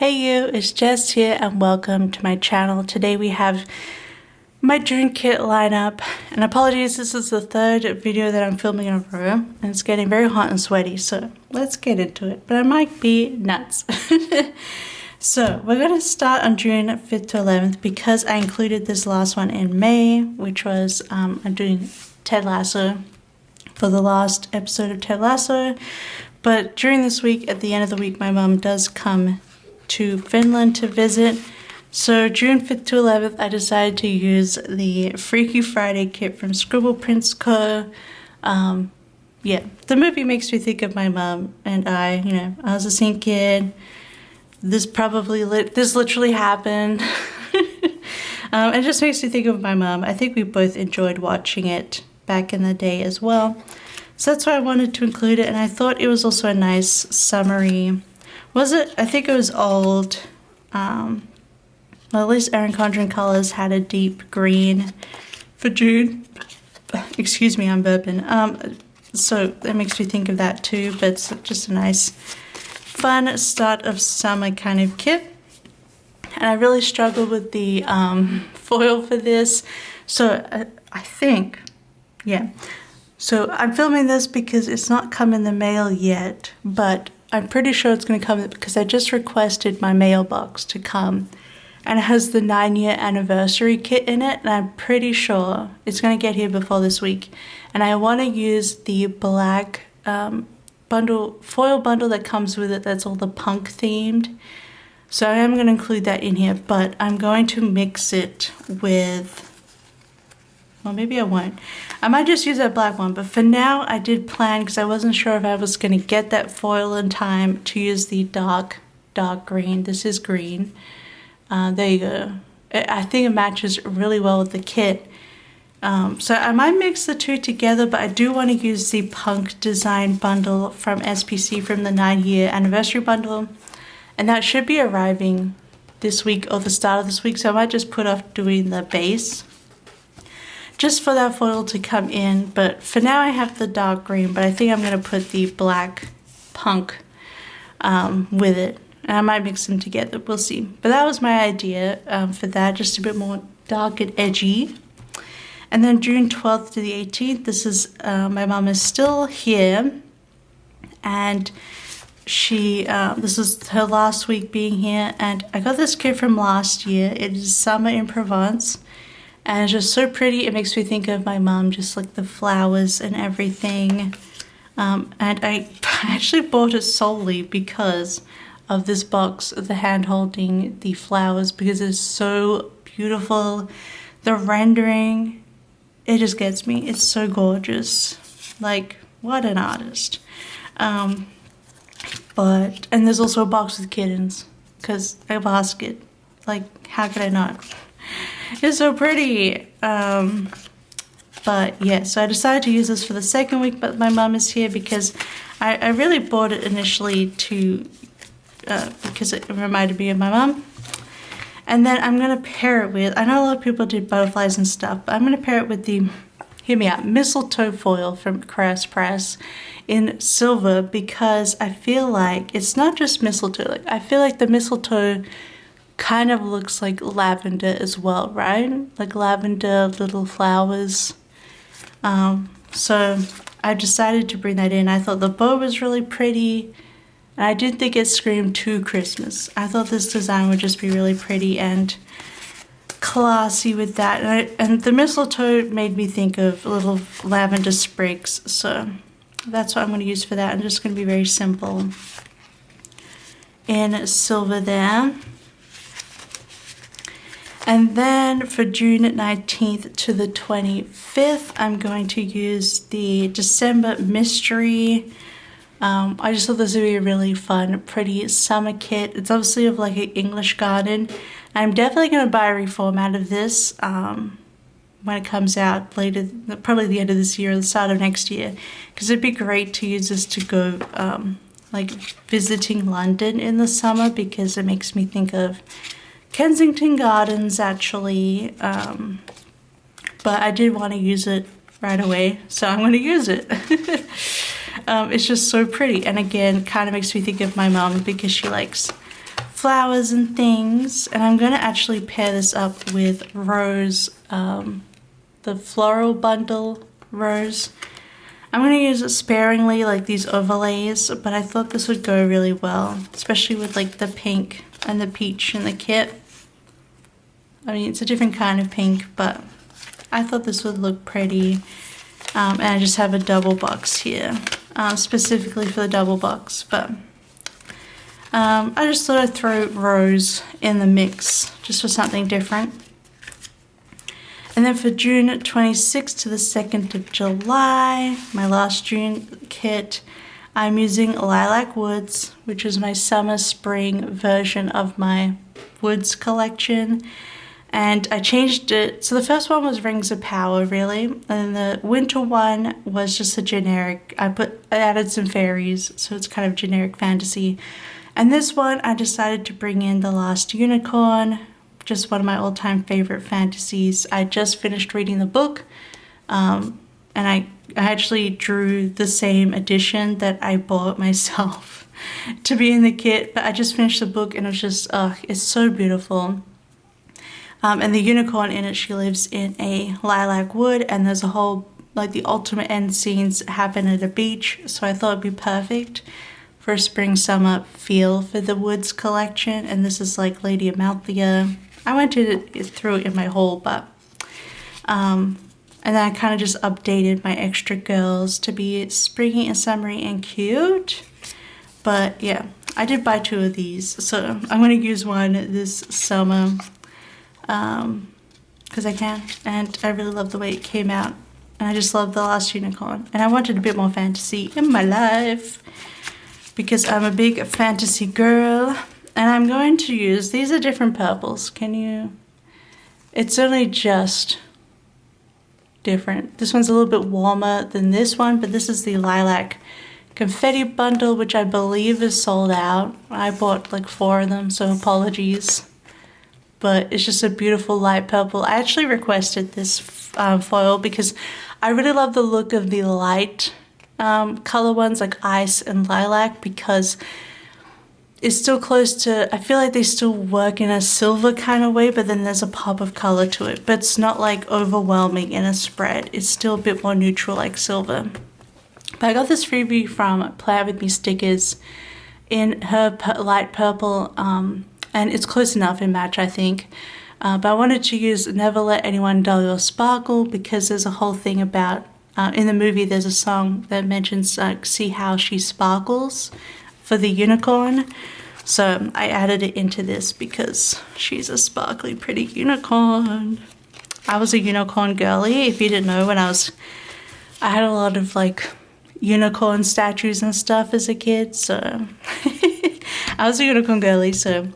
Hey you, it's Jess here and welcome to my channel. Today we have my June kit lineup, and apologies, this is the third video that I'm filming in a row and it's getting very hot and sweaty, so let's get into it, but I might be nuts. So we're going to start on June 5th to 11th because I included this last one in May, which was I'm doing Ted Lasso for the last episode of Ted Lasso, but during this week, at the end of the week, my mum does come to Finland to visit. So June 5th to 11th, I decided to use the Freaky Friday kit from Scribble Prints Co. Yeah, the movie makes me think of my mom and I. You know, I was a scene kid. This literally happened. It just makes me think of my mom. I think we both enjoyed watching it back in the day as well. So that's why I wanted to include it, and I thought it was also a nice summary. Was it? I think it was old. Well, at least Erin Condren Colors had a deep green for June. Excuse me, I'm burping. So that makes me think of that too, but it's just a nice, fun start of summer kind of kit. And I really struggled with the foil for this. So I think, yeah. So I'm filming this because it's not come in the mail yet, but I'm pretty sure it's going to come because I just requested my mailbox to come, and it has the 9-year anniversary kit in it, and I'm pretty sure it's going to get here before this week. And I want to use the black foil bundle that comes with it, that's all the punk themed. So I am going to include that in here, but I'm going to mix it with, well, maybe I won't. I might just use that black one, but for now I did plan, because I wasn't sure if I was going to get that foil in time, to use the dark green. This is green. There you go. I think it matches really well with the kit. So I might mix the two together, but I do want to use the punk design bundle from SPC from the 9-year anniversary bundle. And that should be arriving this week or the start of this week, so I might just put off doing the base just for that foil to come in. But for now I have the dark green, but I think I'm going to put the black punk with it. And I might mix them together, we'll see. But that was my idea for that, just a bit more dark and edgy. And then June 12th to the 18th, this is, my mom is still here. And she, this is her last week being here. And I got this kit from last year. It is Summer in Provence. And it's just so pretty. It makes me think of my mom, just like the flowers and everything. And I actually bought it solely because of this box, the hand holding the flowers, because it's so beautiful. The rendering, it just gets me. It's so gorgeous. Like, what an artist. And there's also a box with kittens, because a basket. Like, how could I not? It's so pretty. But yeah, so I decided to use this for the second week, but my mum is here because I really bought it initially to because it reminded me of my mum. And then I'm gonna pair it with, I know a lot of people do butterflies and stuff, but I'm gonna pair it with the, hear me out, mistletoe foil from Crass Press in silver, because I feel like it's not just mistletoe. Like, I feel like the mistletoe kind of looks like lavender as well, right? Like lavender little flowers. So I decided to bring that in. I thought the bow was really pretty, and I didn't think it screamed too Christmas. I thought this design would just be really pretty and classy with that. And the mistletoe made me think of little lavender sprigs, so that's what I'm going to use for that. I'm just going to be very simple in silver there. And then for June 19th to the 25th, I'm going to use the December Mystery. I just thought this would be a really fun, pretty summer kit. It's obviously of like an English garden. I'm definitely going to buy a reformat of this when it comes out later, probably the end of this year or the start of next year. Because it'd be great to use this to go like visiting London in the summer, because it makes me think of Kensington Gardens actually, but I did want to use it right away, so I'm going to use it. It's just so pretty, and again, kind of makes me think of my mom because she likes flowers and things. And I'm going to actually pair this up with Rose, the floral bundle Rose. I'm going to use it sparingly, like these overlays, but I thought this would go really well, especially with like the pink and the peach in the kit. I mean, it's a different kind of pink, but I thought this would look pretty. And I just have a double box here, specifically for the double box, but I just thought I'd throw Rose in the mix just for something different. And then for June 26th to the 2nd of July, my last June kit, I'm using Lilac Woods, which is my summer-spring version of my Woods collection. And I changed it. So the first one was Rings of Power, really. And the winter one was just a generic. I added some fairies, so it's kind of generic fantasy. And this one, I decided to bring in The Last Unicorn, just one of my all-time favorite fantasies. I just finished reading the book, and I actually drew the same edition that I bought myself to be in the kit, but I just finished the book and it was just, it's so beautiful. And the unicorn in it, she lives in a lilac wood, and there's a whole, like the ultimate end scenes happen at a beach, so I thought it'd be perfect for a spring summer feel for the Woods collection. And this is like Lady Amalthea. I went through it in my haul, but and then I kind of just updated my extra girls to be springy and summery and cute. But yeah, I did buy 2 of these, so I'm going to use one this summer because I can, and I really love the way it came out, and I just love The Last Unicorn, and I wanted a bit more fantasy in my life because I'm a big fantasy girl. And I'm going to use, these are different purples. It's only just different. This one's a little bit warmer than this one, but this is the Lilac Confetti Bundle, which I believe is sold out. I bought like 4 of them, so apologies. But it's just a beautiful light purple. I actually requested this foil because I really love the look of the light color ones like ice and lilac, because it's still close to, I feel like they still work in a silver kind of way, but then there's a pop of color to it. But it's not like overwhelming in a spread. It's still a bit more neutral like silver. But I got this freebie from Play Out With Me Stickers in her light purple, and it's close enough in match, I think. But I wanted to use Never Let Anyone Dull Your Sparkle, because there's a whole thing about, in the movie there's a song that mentions See How She Sparkles for the unicorn. So I added it into this because she's a sparkly pretty unicorn. I was a unicorn girly, if you didn't know. When I had a lot of like unicorn statues and stuff as a kid, so I was a unicorn girly. So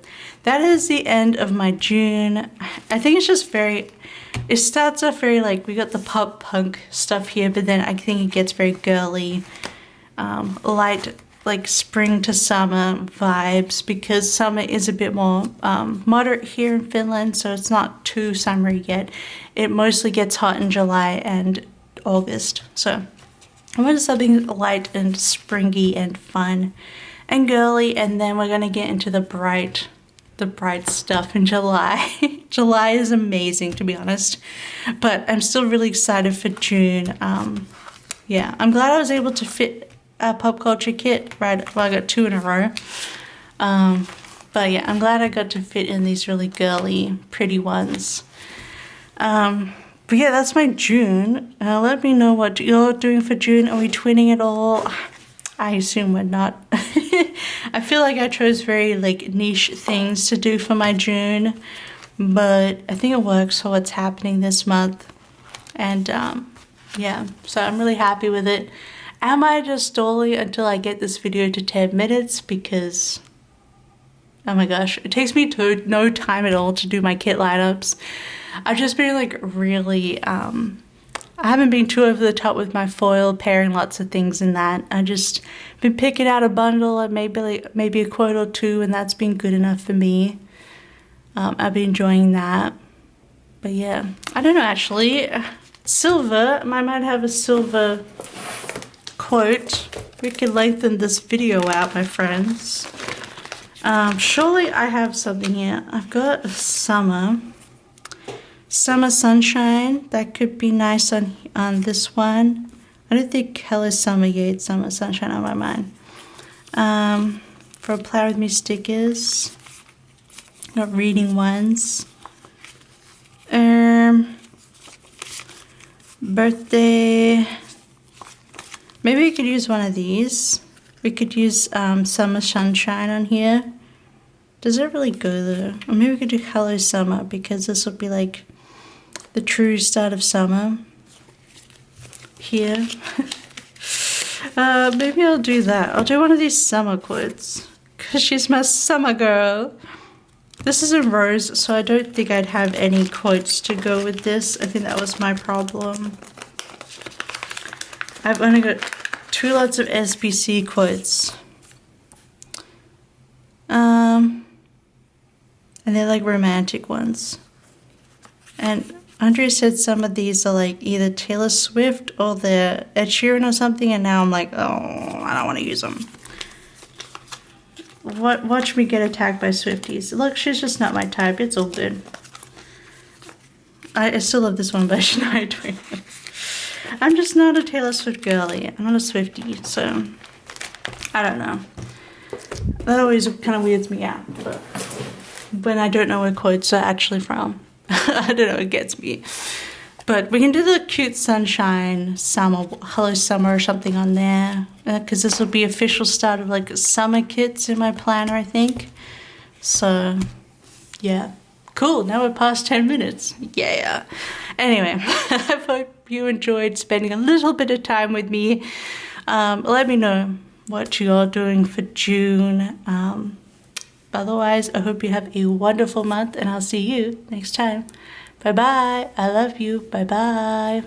that is the end of my June. I think it's just it starts off very like, we got the pop punk stuff here, but then I think it gets very girly, light, like spring to summer vibes, because summer is a bit more moderate here in Finland, so it's not too summery yet. It mostly gets hot in July and August, so I wanted something light and springy and fun and girly. And then we're gonna get into the bright stuff in July. July is amazing, to be honest, but I'm still really excited for June. Yeah, I'm glad I was able to fit a pop culture kit, right? Well, I got 2 in a row. But yeah, I'm glad I got to fit in these really girly, pretty ones. But yeah, that's my June. Let me know what you're doing for June. Are we twinning at all? I assume we're not. I feel like I chose very like niche things to do for my June, but I think it works for what's happening this month. And yeah, so I'm really happy with it. Am I just stalling until I get this video to 10 minutes? Because, oh my gosh, it takes me no time at all to do my kit lineups. I've just been like really, I haven't been too over the top with my foil, pairing lots of things in that. I just been picking out a bundle and maybe a quote or 2, and that's been good enough for me. I've been enjoying that. But yeah, I don't know actually. Silver, I might have a silver quote. We can lengthen this video out, my friends. Surely I have something here. I've got a summer sunshine. That could be nice on this one. I don't think Hello Summer yet. Summer sunshine on my mind. For Play With Me stickers. Got reading ones. Birthday. Maybe we could use one of these. We could use Summer Sunshine on here. Does it really go there? Or maybe we could do Hello Summer, because this would be like the true start of summer. Here. Maybe I'll do that. I'll do one of these summer quotes, because she's my summer girl. This is in rose, so I don't think I'd have any quotes to go with this. I think that was my problem. I've only got 2 lots of SBC quotes. And they're like romantic ones. And Andrea said some of these are like either Taylor Swift or they're Ed Sheeran or something, and now I'm like, oh, I don't want to use them. Watch me get attacked by Swifties. Look, she's just not my type. It's all good. I still love this one, but she's not doing it. I'm just not a Taylor Swift girly. I'm not a Swiftie, so I don't know. That always kind of weirds me out. But when I don't know where quotes are actually from, I don't know, it gets me. But we can do the cute sunshine, summer, hello summer or something on there. Because this will be official start of like summer kits in my planner, I think. So, yeah. Cool, now we're past 10 minutes. Yeah. Anyway, I hope you enjoyed spending a little bit of time with me. Let me know what you're doing for June. Otherwise, I hope you have a wonderful month, and I'll see you next time. Bye-bye. I love you. Bye-bye.